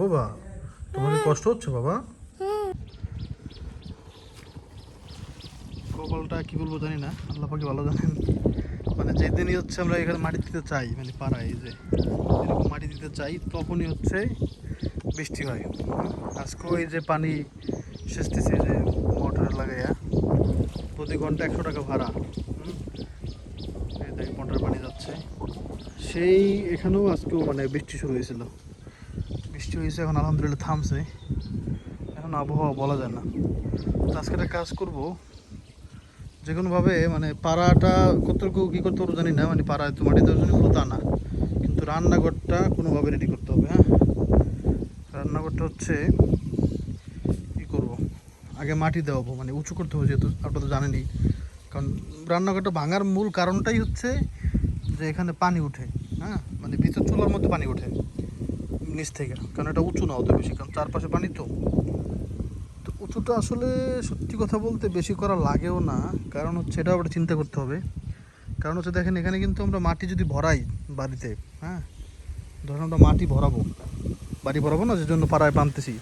বাবা, তোমার কি কষ্ট হচ্ছে বাবা? কপালটা কি বলবো জানি না, আল্লাহ পাকে ভালো জানেন। মানে যেদিনই হচ্ছে আমরা এখানে মাটি দিতে চাই, মানে পাড়ায় এই যে এরকম মাটি দিতে চাই, তখনই হচ্ছে বৃষ্টি হয়। আজকেও এই যে পানি সেচতেছি যে মোটর লাগাইয়া, প্রতি ঘন্টা 100 টাকা ভাড়া। এই দেখ মোটর পানি যাচ্ছে সেই এখানেও আজকেও মানে বৃষ্টি শুরু হয়েছিল, বৃষ্টি হয়েছে, এখন আলহামদুলিল্লাহ থামছে। এখন আবহাওয়া বলা যায় না। তো আজকে একটা কাজ করবো, যে কোনোভাবে মানে পাড়াটা কতটুকু কী করতে পারবো জানি না, মানে পাড়ায় তো মাটি দেওয়ার জন্য তা না, কিন্তু রান্নাঘরটা কোনোভাবে রেডি করতে হবে। হ্যাঁ, রান্নাঘরটা হচ্ছে কী করবো, আগে মাটি দেওয়াবো, মানে উঁচু করতে হবে, যেহেতু আপনারা তো জানেনই। কারণ রান্নাঘরটা ভাঙার মূল কারণটাই হচ্ছে যে এখানে পানি উঠে। হ্যাঁ, মানে ভিতর চুলার মধ্যে পানি ওঠে নিচ থেকে, কারণ এটা উঁচু না অত বেশি, কারণ চারপাশে পানি তো। তো উঁচুটা আসলে সত্যি কথা বলতে বেশি করা লাগেও না, কারণ হচ্ছে এটাও একটা চিন্তা করতে হবে। কারণ হচ্ছে দেখেন, এখানে কিন্তু আমরা মাটি যদি ভরাই বাড়িতে, হ্যাঁ, ধরুন আমরা মাটি ভরাবো, বাড়ি ভরাবো না, যে জন্য পাড়ায় বানতেছি,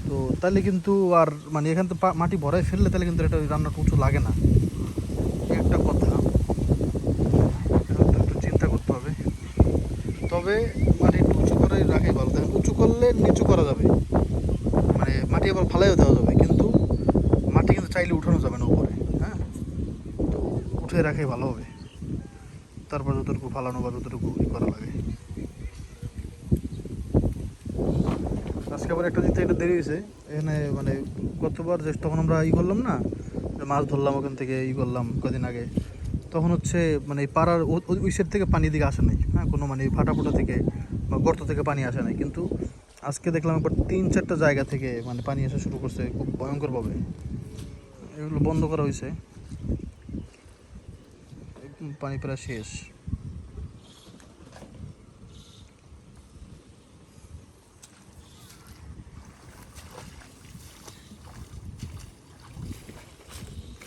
তো তাহলে কিন্তু আর মানে এখানে তো মাটি ভরাই ফেললে তাহলে কিন্তু এটা রান্নাটা উঁচু লাগে না, এই একটা কথা। একটু চিন্তা করতে হবে। তবে মাটি একটু উঁচু করে রাখাই ভালো। দেখেন, উঁচু করলে নিচু করা যাবে, মানে মাটি আবার ফালাইও দেওয়া যাবে, কিন্তু মাটি কিন্তু চাইলে উঠানো যাবে না উপরে। হ্যাঁ, তো উঠে রাখাই ভালো হবে। তারপর যতটুকু ফালানো বা যতটুকু করা লাগে। আজকে আবার একটা দিতে এটা দেরি হয়েছে এখানে, মানে গতবার যে তখন আমরা করলাম না, যে মাছ ধরলাম ওখান থেকে করলাম কদিন আগে, তখন হচ্ছে মানে এই পাড়ার ওই সাইড থেকে পানি দিকে আসে নাই। হ্যাঁ, কোনো মানে ফাটা ফোটা থেকে বা গর্ত থেকে পানি আসে নাই, কিন্তু আজকে দেখলাম একবার 3-4টা জায়গা থেকে মানে পানি আসা শুরু করছে খুব ভয়ঙ্করভাবে। এগুলো বন্ধ করা হয়েছে, পানি প্রায় শেষ।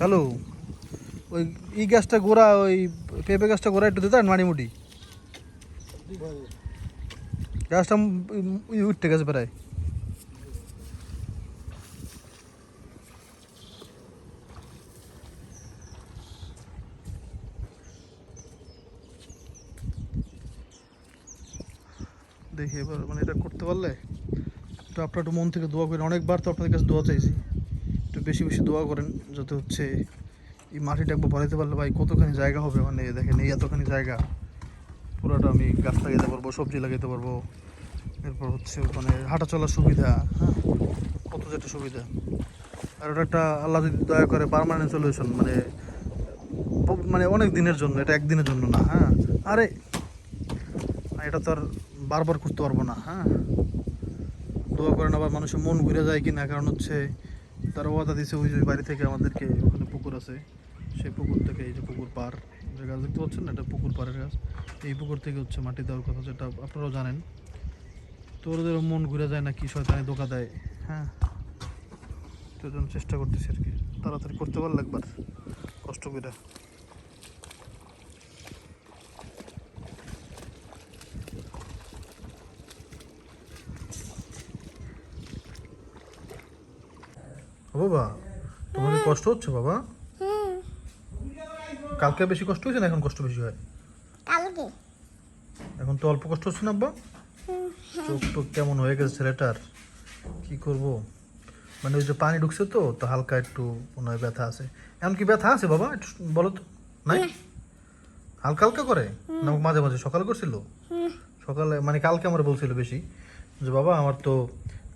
হ্যালো, ওই গাছটা গোড়া, ওই পেঁপে গাছটা গোড়া একটু দিতেন মাড়িমুটি, গাছটা উঠতে গেছে প্রায়। দেখি এবার মানে এটা করতে পারলে একটু আপনারা একটু মন থেকে দোয়া করেন। অনেকবার তো আপনাদের কাছে দোয়া চাইছি, একটু বেশি বেশি দোয়া করেন, যাতে হচ্ছে এই মাটিটা একবার ভরাইতে পারলে ভাই কতখানি জায়গা হবে। মানে দেখেন, এই এতখানি জায়গা পুরোটা আমি গাছ লাগাইতে পারবো, সবজি লাগাইতে পারবো, এরপর হচ্ছে মানে হাঁটা চলার সুবিধা। হ্যাঁ, কত যেটা সুবিধা। আর ওটা একটা আল্লাহ যদি দয়া করে পার্মানেন্ট সলিউশন, মানে মানে অনেক দিনের জন্য, এটা একদিনের জন্য না। হ্যাঁ, আরে এটা তো আর বারবার করতে পারবো না। হ্যাঁ, দোয়া করেন আবার মানুষের মন ঘুরে যায় কি না, কারণ হচ্ছে তারা ওয়াদা দিছে ওই যে বাড়ি থেকে আমাদেরকে, ওখানে পুকুর আছে, সেই পুকুর থেকে, এই যে পুকুর পার যে গাছ দেখতে পাচ্ছেন না, এটা পুকুর পাড়ের গাছ, এই পুকুর থেকে হচ্ছে মাটি দেওয়ার কথা, যেটা আপনারাও জানেন। তো ওদের মন ঘুরে যায় না কি, শয়তানে ধোকা দেয়। হ্যাঁ, তো জন্য চেষ্টা করতেছি আর কি, তাড়াতাড়ি করতে পারলে একবার কষ্ট করে। বাবা, তোমার কি কষ্ট হচ্ছে বাবা? কালকে বেশি কষ্ট হয়েছে না এখন কষ্ট বেশি হয়? কালকে এখন তো অল্প কষ্ট হচ্ছে না আব্বা? চোখ টোক কেমন হয়ে গেছে ছেলেটার, কি করব। মানে ওই যে পানি ঢুকছে তো তো হালকা একটু মনে হয় ব্যথা আছে। এমন কি ব্যথা আছে বাবা, একটু বলো তো। নাই, হালকা হালকা করে না মাঝে মাঝে? সকালে করছিল, সকালে মানে কালকে আমার বলছিল বেশি, যে বাবা আমার তো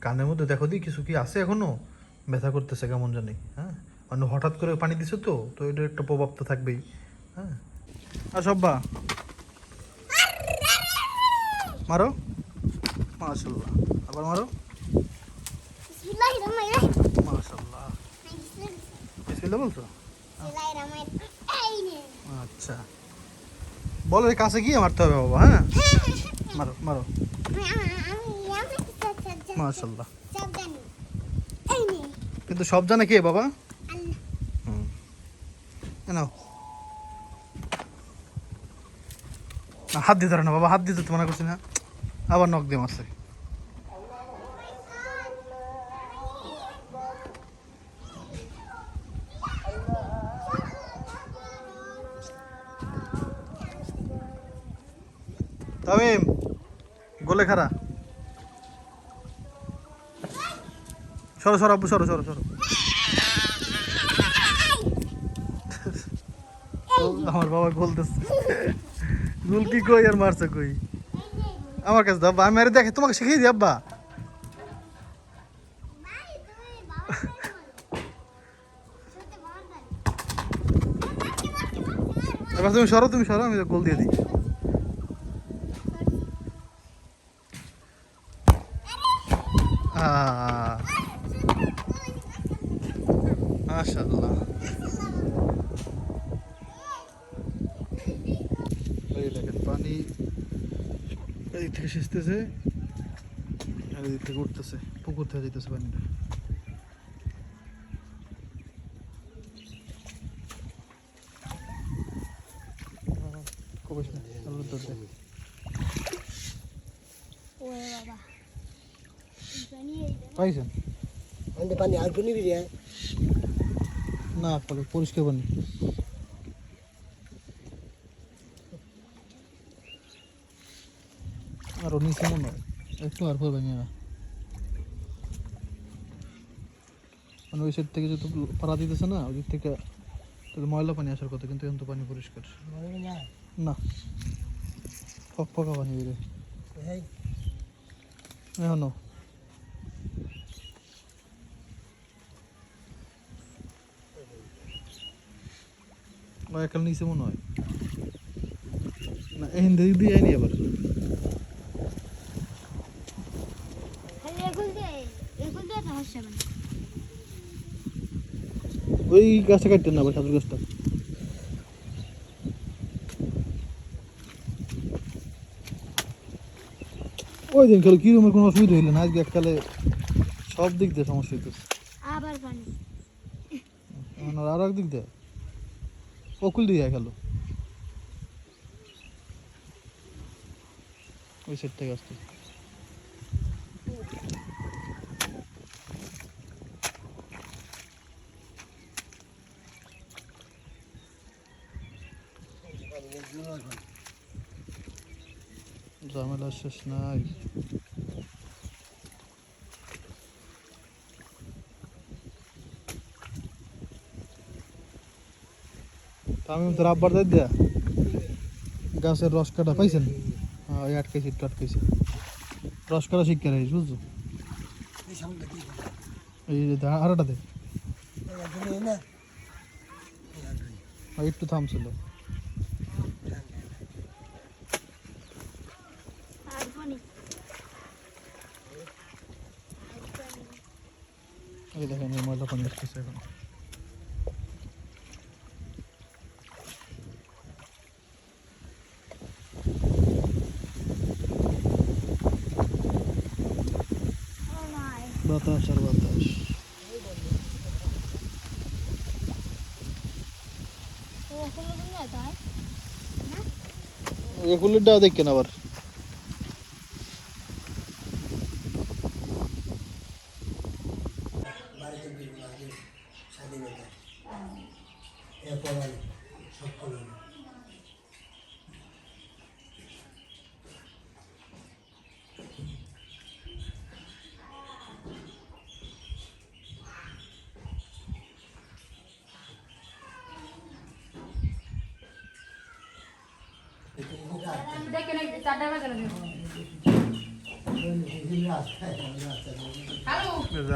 কানের মধ্যে দেখো দি কিছু কি আছে এখনো, ব্যথা করতেছে কেমন জানি। হ্যাঁ, মানে হঠাৎ করে পানি দিছে তো তো এটার একটা প্রভাব তো থাকবেই। হ্যাঁ, আর সব্বা মারো, মাশাল্লাহ, আবার মারো, বিসমিল্লাহিররহমানিররহিম। মাশাল্লাহ। বিসমিল্লাহ বলছো? বিসমিল্লাহিররহমানিররহিম। আচ্ছা, বলো এই কাছে গিয়ে মারতে হবে বাবা। হ্যাঁ, মারো মারো, মাশাল্লাহ। কিন্তু সব জানে কে বাবা? হুম, নাও, না হাত দিতে পারে না বাবা, হাত দিতে তো মানা করছি না, আবার নখ দিয়ে মারছে। তামিম গোলে খারা সরো সরো আব্বু সরো সরো সরো আমার বাবা গোল দিচ্ছে গোল কি কই আর মারছে কই আমার কাছে দাও আমি আরে দেখে তোমাকে শিখিয়ে দিই আব্বা এবার তুমি সরো আমি গোল দিয়ে দিই মাশাআল্লাহ এই দেখেন পানি এদিক থেকে সেচতেছে আর এদিক থেকে উঠতেছে পুকুর থেকে যেতেছে পানিটা পাইছেন পানি আর পানি বেরিয়ে না পরিষ্কার পানি আরো নিচে মনে হয় একটু আর পর ভেঙে না মানে ওই সাইড থেকে যেহেতু পাড়া দিতেছে না ওই দিক থেকে ময়লা পানি আসার কথা কিন্তু এখন তো পানি পরিষ্কার না ফকফকা পানি বেরোয় এখনো একাল নিচে মনে হয় না এখান দিক দিয়ে আইনি আবার ওই গাছটা কাটতেন না আবার সাদুর গাছটা ওই দিন খেলো কিরমের কোনো অসুবিধা হইলো না আজকে এককালে সব দিক দিয়ে সমস্যা হইতেছে আবার পানি আর এক দিক দিয়ে অকুল দিয়ে খেলো ওই সাইড থেকে আসতে ঝামেলা শেষ নাই আমি তোর আব্বার দাই দেয়া গাছের রস কাটা পাইছেন ওই আটকাইছি একটু আটকাইছি রস কাটা শিক্ষা রয়েছে বুঝছো এই যে আরেকটা দে একটু থামছিল এই দেখেন এই ময়লা পানি আসতেছে এখন বাতাস আর বাতাস এগুলোটা দেখেন আবার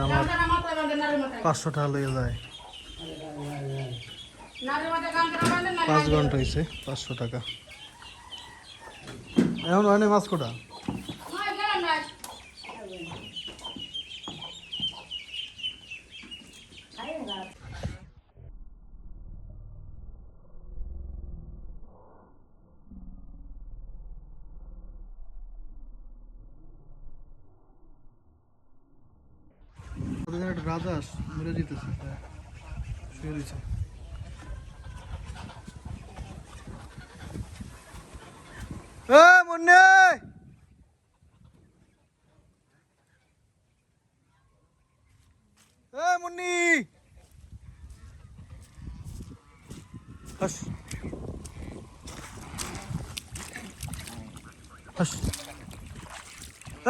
আমার 500 টাকা লেগে যায় 5 ঘন্টা হয়েছে 500 টাকা এখন হয় না মাছ কোটা একটা রাজাস মরে যেতেছে শুয়ে রয়েছে মুন্নে মুন্নি হাস হাস।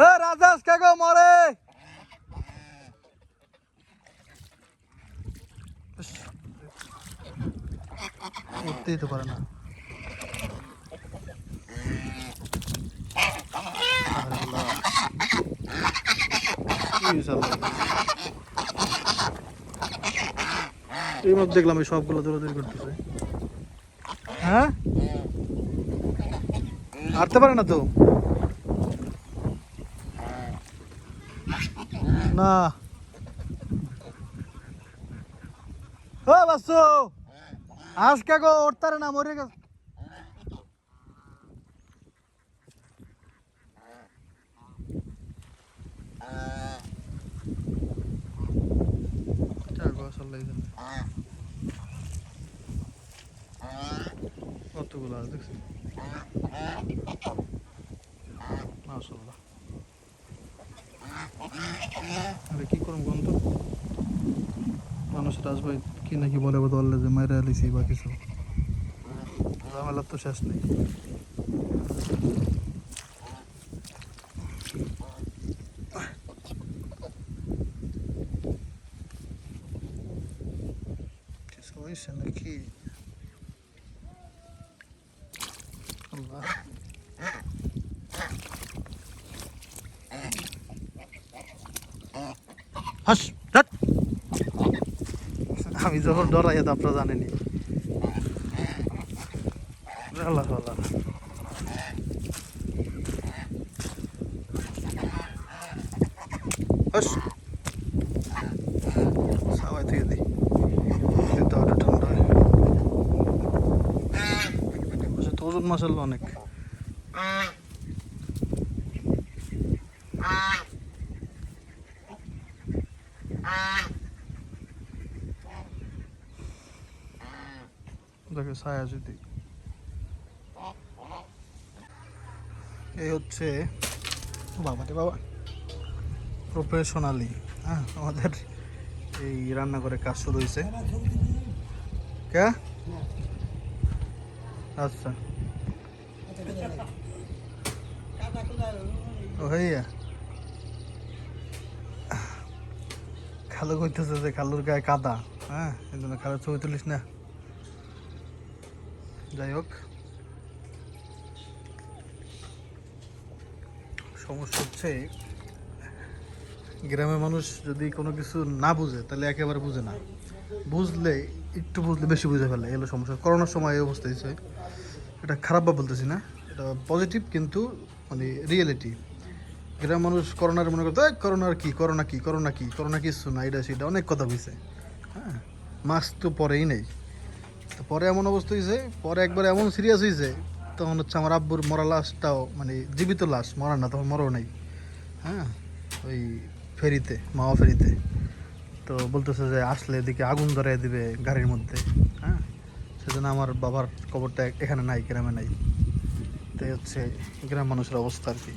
এ রাজেশ কে গো মরে হাস। উঠতেই তো পারে না। আল্লাহ, কি হয়েছে আল্লাহ? এই মাত্র দেখলাম এই সবগুলো দৌড়াদৌড়ি করতেছে। হ্যাঁ, হাঁটতে পারে না তো না। ও বাসু আজ কে গো উঠতারে না, মরে গেছে। কতগুলো আছে দেখছি মাশাআল্লাহ। আরে কি করুম গন্ধ, মানুষ রাজভাই কি নাকি বলে বদলে যে মাইরা লিছি বা কিছু, ঝামেলার তো শেষ নেই। কিছু হয়েছে নাকি? আল্লাহ, হাস ধ্যাৎ। আমি যখন ডরাই তো আপনারা জানেনি। আল্লাহ আল্লাহ, হাস সবাই থেকে দিই তো আরো ঠান্ডা হয়। আচ্ছা, তো ওজন মাসাল্লাহ অনেক। দেখে ছায়া যদি এই হচ্ছে বাবা রে বাবা প্রফেশনালি। হ্যাঁ, আমাদের এই রান্নাঘরে কাজ শুরু হয়েছে। কে? আচ্ছা, ও ভাইয়া খালু কইতেছে যে খালুর গায়ে কাদা। হ্যাঁ, এই জন্য খালুর ছবি তুলিস না। যাই হোক, সমস্যা হচ্ছে গ্রামের মানুষ যদি কোনো কিছু না বুঝে তাহলে একেবারে বুঝে না, বুঝলে একটু বুঝলে বেশি বুঝে ফেলে। এগুলো সমস্যা। করোনার সময় এই অবস্থা হয়েছে। এটা খারাপ বা বলতেছি না, এটা পজিটিভ, কিন্তু মানে রিয়েলিটি। গ্রামের মানুষ করোনার মনে করতো করোনার কি, করোনা কি, করোনা কি, করোনা কিছু না, এটা সেটা অনেক কথা বুঝছে। হ্যাঁ, মাস্ক তো পরেই নেই। তো পরে এমন অবস্থা হয়েছে, পরে একবার এমন সিরিয়াস হয়েছে, তখন হচ্ছে আমার আব্বুর মরা লাশটাও, মানে জীবিত লাশ, মরা না, তখন মরও নাই। হ্যাঁ, ওই ফেরিতে, মাওয়া ফেরিতে। তো বলতেছে যে আসলে এদিকে আগুন ধরে দিবে গাড়ির মধ্যে। হ্যাঁ, সেজন্য আমার বাবার কবরটা এখানে নাই, গ্রামে নাই। তাই হচ্ছে গ্রাম মানুষের অবস্থা আর কি।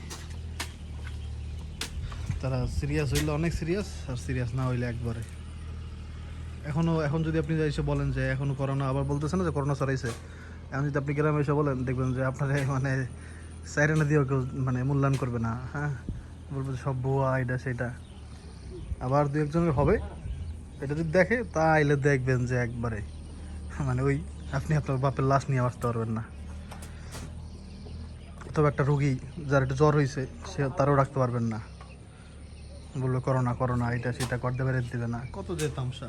তারা সিরিয়াস হইলে অনেক সিরিয়াস, আর সিরিয়াস না হইলে একবারে। এখন যদি আপনি এসে বলেন যে এখনো করোনা, আবার বলতেছে না যে করোনা ছড়াইছে, এখন যদি আপনি গ্রামে এসে বলেন, দেখবেন যে আপনারা মানে সাইরেনা দিয়েও কেউ মানে মূল্যায়ন করবে না। হ্যাঁ, বলবে যে সব ভুয়া, এটা সেটা। আবার দু একজনের হবে, এটা যদি দেখে তাইলে দেখবেন যে একবারে মানে ওই আপনি আপনার বাপের লাশ নিয়ে আসতে পারবেন না। তবে একটা রুগী যার একটু জ্বর হয়েছে, সে তারও রাখতে পারবেন না। বললো করোনা করোনা, এটা সেটা করতে বেড়ে দিবে না, কত যে তামসা।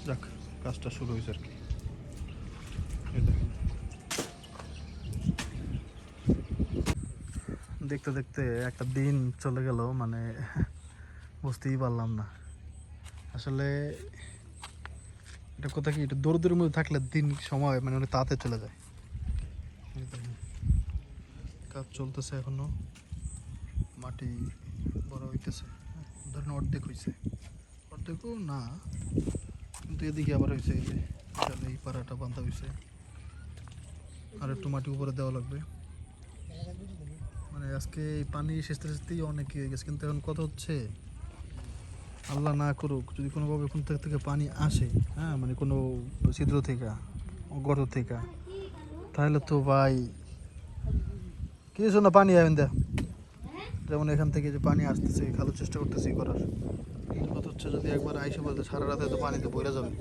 যাক, কাজটা শুরু হয়েছে আর কি। এই দেখেন, দেখতে দেখতে একটা দিন চলে গেল, মানে বুঝতেই পারলাম না আসলে। এটা কথা কি, এটা দৌড়ের মধ্যে থাকলে দিন সময় মানে অনেক তাড়াতাড়ি চলে যায়। এই দেখেন, কাজ চলতেছে এখনো, মাটি বড় হইতেছে। ধরেন অর্ধেক হয়েছে, অর্ধেকও না, কিন্তু এদিকে আবার হয়েছে। এই যে এখানে এই পাড়াটা বাঁধা হয়েছে, আর একটু মাটি উপরে দেওয়া লাগবে। মানে আজকে এই পানি সেচতে সেচতেই অনেক হয়ে গেছে, কিন্তু এখন কথা হচ্ছে আল্লাহ না করুক যদি কোনোভাবে কোন থেকে পানি আসে, হ্যাঁ মানে কোনো ছিদ্র থেকে, গর্ত থেকে, তাহলে তো ভাই কিছু না পানি আবেন দা, যেমন এখান থেকে যে পানি আসতেছে খালো চেষ্টা করতেছি করার, কিন্তু কথা হচ্ছে যদি একবার আইসে বলতে সারা রাতে তো পানিতে বইরা যাবে,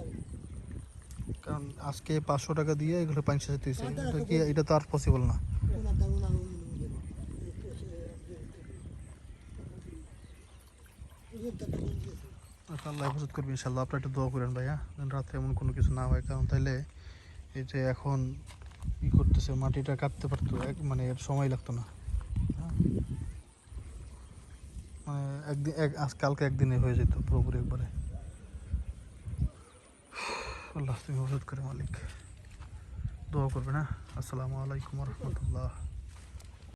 কারণ আজকে 500 টাকা দিয়ে এগুলো পানি সেচতেছে, এটা কি, এটা তো আর পসিবল না। আল্লাহ হেফাজত করবি ইনশাল্লাহ, আপনার একটু দোয়া করেন ভাইয়া যেন রাত্রে এমন কোনো কিছু না হয়, কারণ তাইলে এই যে এখন ই করতেছে মাটিটা কাটতে পারতো মানে এর সময় লাগতো না, হ্যাঁ? মানে একদিন আজ কালকে একদিনে হয়ে যেত পুরোপুরি একবারে। আল্লাহ তুমি হেফাজত করে মালিক, দোয়া করবে না। আসসালামু আলাইকুম রহমতুল্লাহ।